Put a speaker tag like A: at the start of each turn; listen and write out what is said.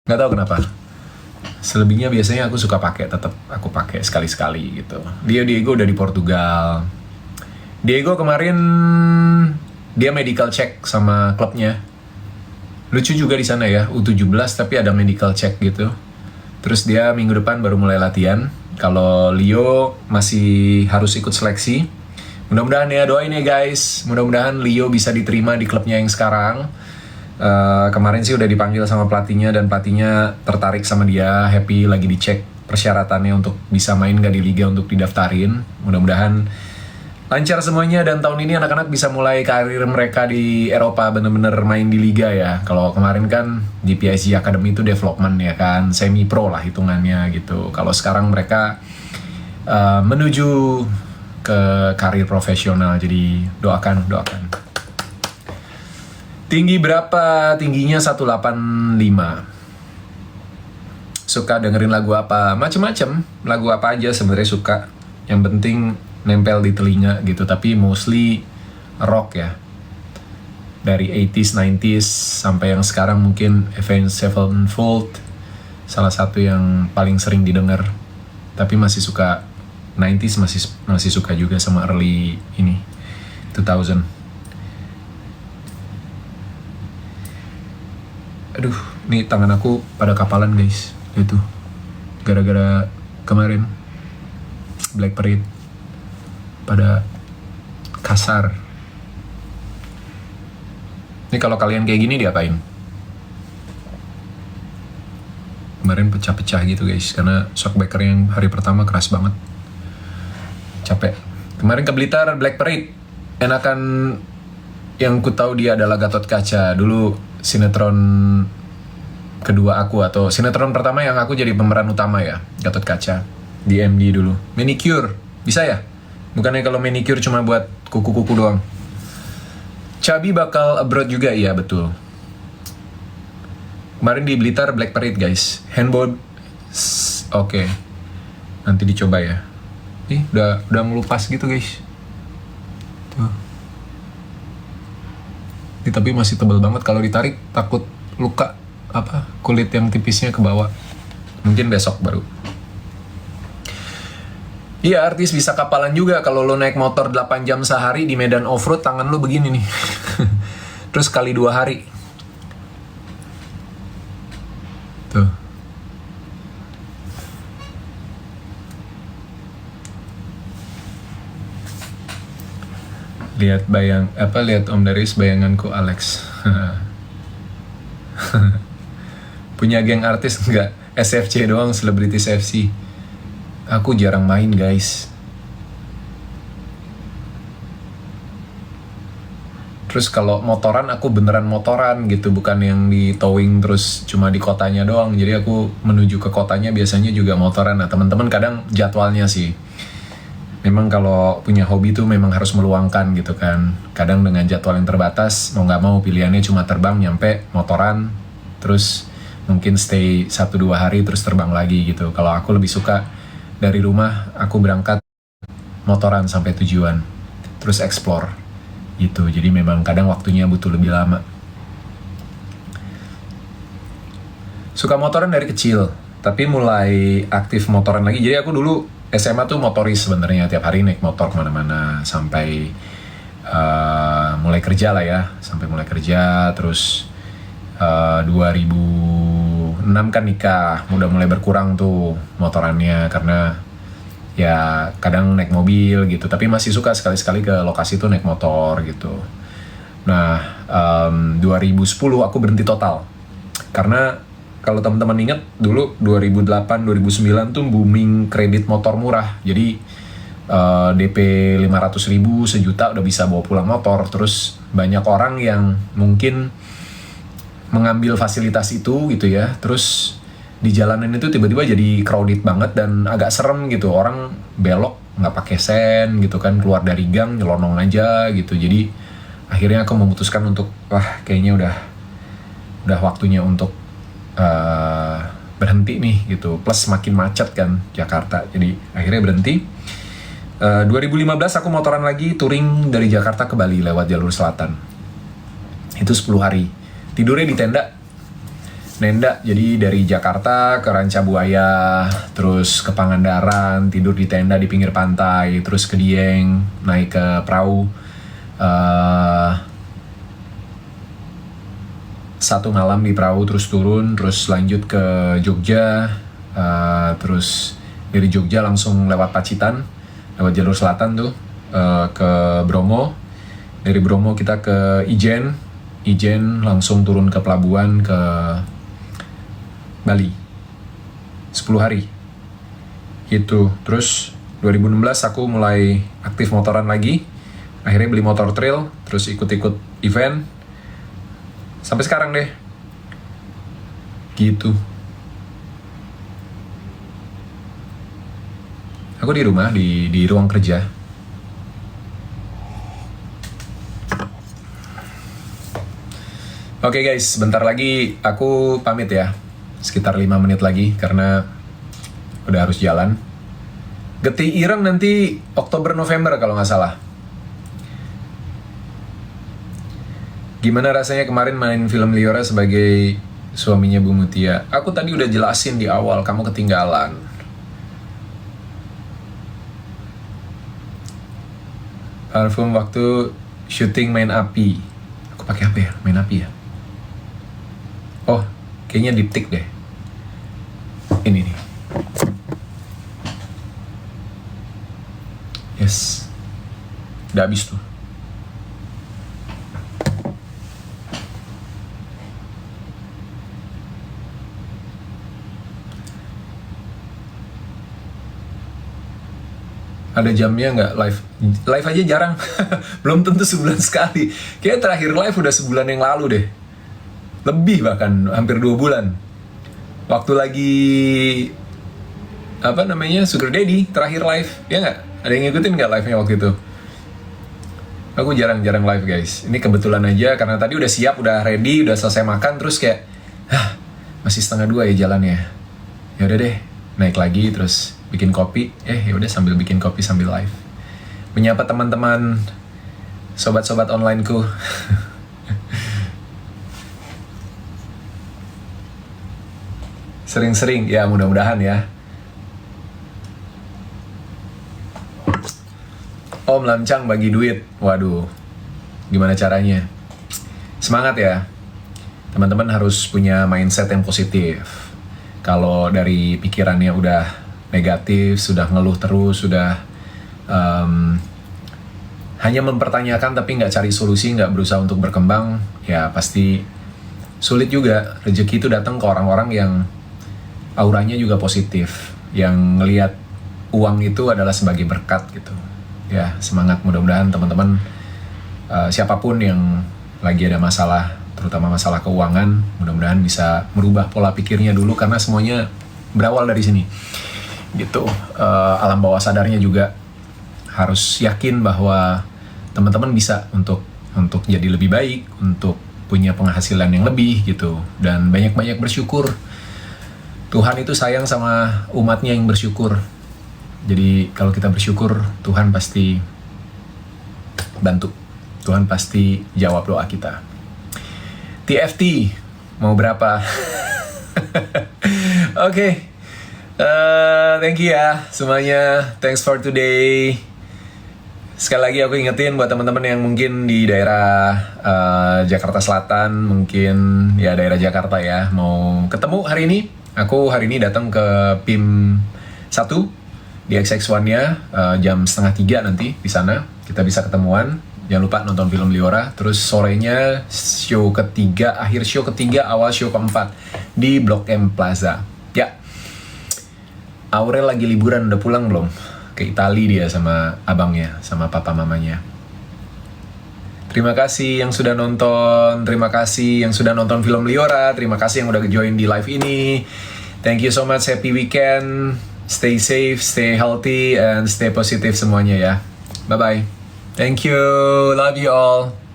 A: Nggak tahu kenapa. Selebihnya biasanya aku suka pakai, tetap aku pakai sekali-sekali gitu. Diego udah di Portugal. Diego kemarin dia medical check sama klubnya. Lucu juga di sana ya, U17 tapi ada medical check gitu. Terus dia minggu depan baru mulai latihan. Kalau Leo masih harus ikut seleksi. Mudah-mudahan ya, doain ya guys. Mudah-mudahan Leo bisa diterima di klubnya yang sekarang. Kemarin sih udah dipanggil sama pelatihnya dan pelatihnya tertarik sama dia, happy, lagi dicek persyaratannya untuk bisa main gak di liga untuk didaftarin. Mudah-mudahan lancar semuanya dan tahun ini anak-anak bisa mulai karir mereka di Eropa, bener-bener main di liga ya. Kalau kemarin kan di PSG Academy itu development ya kan, semi pro lah hitungannya gitu. Kalau sekarang mereka menuju ke karir profesional, jadi doakan. Tinggi berapa? Tingginya 185. Suka dengerin lagu apa? Macem-macem, lagu apa aja sebenarnya suka. Yang penting nempel di telinga gitu, tapi mostly rock ya. Dari 80s, 90s sampai yang sekarang mungkin Avenged Sevenfold, salah satu yang paling sering didengar. Tapi masih suka 90s, masih suka juga sama early ini 2000. Aduh, nih tangan aku pada kapalan guys. Itu gara-gara kemarin Black Parade pada kasar. Ini kalau kalian kayak gini diapain? Kemarin pecah-pecah gitu guys, karena shockbreaker yang hari pertama keras banget. Capek. Kemarin ke Blitar Black Parade, enakan yang ku tahu dia adalah Gatot Kaca. Dulu sinetron kedua aku, atau sinetron pertama yang aku jadi pemeran utama ya, Gatot Kaca di MD dulu. Manicure, bisa ya? Bukannya kalau manicure cuma buat kuku-kuku doang. Cabi bakal abroad juga, iya betul. Kemarin di Blitar Black Parade guys, handball. Oke. Nanti dicoba ya. Ih, udah ngelupas gitu guys. Tuh. Ini tapi masih tebal banget, kalau ditarik takut luka kulit yang tipisnya ke bawah. Mungkin besok baru. Iya, artis bisa kapalan juga. Kalau lo naik motor 8 jam sehari di medan off-road, tangan lo begini nih. Terus kali 2 hari. Tuh. Lihat lihat Om Daris, bayanganku Alex. Punya geng artis enggak? SFC doang, Celebrities FC. Aku jarang main guys. Terus kalau motoran, aku beneran motoran gitu, bukan yang di towing terus cuma di kotanya doang. Jadi aku menuju ke kotanya biasanya juga motoran. Nah teman-teman kadang jadwalnya sih, memang kalau punya hobi tuh memang harus meluangkan gitu kan. Kadang dengan jadwal yang terbatas, mau nggak mau pilihannya cuma terbang, nyampe, motoran, terus mungkin stay 1-2 hari terus terbang lagi gitu. Kalau aku lebih suka dari rumah, aku berangkat motoran sampai tujuan, terus explore gitu. Jadi memang kadang waktunya butuh lebih lama. Suka motoran dari kecil, tapi mulai aktif motoran lagi. Jadi aku dulu SMA tuh motoris sebenarnya, tiap hari naik motor kemana-mana sampai mulai kerja lah ya, terus 2006 kan nikah, udah mulai berkurang tuh motorannya karena ya kadang naik mobil gitu, tapi masih suka sekali-sekali ke lokasi tuh naik motor gitu. Nah 2010 aku berhenti total karena kalau teman-teman ingat dulu 2008-2009 tuh booming kredit motor murah. Jadi DP 500.000, sejuta udah bisa bawa pulang motor. Terus banyak orang yang mungkin mengambil fasilitas itu gitu ya. Terus di jalanan itu tiba-tiba jadi crowded banget dan agak serem gitu. Orang belok nggak pakai sen gitu kan, keluar dari gang nyelonong aja gitu. Jadi akhirnya aku memutuskan untuk kayaknya udah waktunya untuk berhenti nih gitu. Plus makin macet kan Jakarta, jadi akhirnya berhenti. 2015 aku motoran lagi, touring dari Jakarta ke Bali lewat jalur selatan. Itu 10 hari, tidurnya di tenda. nenda, jadi dari Jakarta ke Rancabuaya, terus ke Pangandaran, tidur di tenda di pinggir pantai, terus ke Dieng, naik ke perahu, satu malam di perahu, terus turun, terus lanjut ke Jogja, terus dari Jogja langsung lewat Pacitan, lewat jalur selatan tuh, ke Bromo, dari Bromo kita ke Ijen langsung turun ke pelabuhan ke Bali 10 hari gitu. Terus 2016 aku mulai aktif motoran lagi, akhirnya beli motor trail, terus ikut-ikut event sampai sekarang deh gitu. Aku di rumah, di ruang kerja. Oke guys, bentar lagi aku pamit ya. Sekitar 5 menit lagi karena udah harus jalan. Getih Ireng nanti Oktober-November kalau nggak salah. Gimana rasanya kemarin main film Liora sebagai suaminya Bu Mutia? Aku tadi udah jelasin di awal, kamu ketinggalan. Parfum waktu syuting main api. Aku pakai apa ya? Main api ya? Oh, kayaknya diptik deh. Ini nih. Yes. Udah habis tuh. Ada jamnya nggak live? Live aja jarang. Belum tentu sebulan sekali. Kayaknya terakhir live udah sebulan yang lalu deh. Lebih bahkan, hampir 2 bulan. Waktu lagi Sugar Daddy terakhir live, ya nggak? Ada yang ngikutin nggak live-nya waktu itu? Aku jarang-jarang live guys. Ini kebetulan aja karena tadi udah siap, udah ready, udah selesai makan, terus kayak, masih 1:30 ya jalannya. Ya udah deh, naik lagi terus bikin kopi. Ya udah sambil bikin kopi sambil live. Menyapa teman-teman, sobat-sobat onlineku. Sering-sering, ya mudah-mudahan ya. Om Lamcang bagi duit. Waduh, gimana caranya? Semangat ya. Teman-teman harus punya mindset yang positif. Kalau dari pikirannya udah negatif, sudah ngeluh terus, sudah hanya mempertanyakan tapi nggak cari solusi, nggak berusaha untuk berkembang, ya pasti sulit juga. Rezeki itu datang ke orang-orang yang auranya juga positif, yang ngelihat uang itu adalah sebagai berkat gitu. Ya, semangat, mudah-mudahan teman-teman siapapun yang lagi ada masalah, terutama masalah keuangan, mudah-mudahan bisa merubah pola pikirnya dulu karena semuanya berawal dari sini. Gitu. Alam bawah sadarnya juga harus yakin bahwa teman-teman bisa untuk jadi lebih baik, untuk punya penghasilan yang lebih gitu, dan banyak-banyak bersyukur. Tuhan itu sayang sama umatnya yang bersyukur. Jadi kalau kita bersyukur, Tuhan pasti bantu. Tuhan pasti jawab doa kita. TFT, mau berapa? Oke. Thank you ya semuanya. Thanks for today. Sekali lagi aku ingetin buat teman-teman yang mungkin di daerah Jakarta Selatan, mungkin ya daerah Jakarta ya, mau ketemu hari ini. Aku hari ini datang ke PIM 1 di XX1-nya jam 2:30 nanti di sana. Kita bisa ketemuan. Jangan lupa nonton film Liora. Terus sorenya show ketiga, akhir show ketiga, awal show keempat di Blok M Plaza. Ya. Aurel lagi liburan, udah pulang belum? Ke Itali dia sama abangnya, sama papa mamanya. Terima kasih yang sudah nonton, terima kasih yang sudah nonton film Liora, terima kasih yang udah join di live ini. Thank you so much, happy weekend, stay safe, stay healthy, and stay positive semuanya ya. Bye-bye. Thank you, love you all.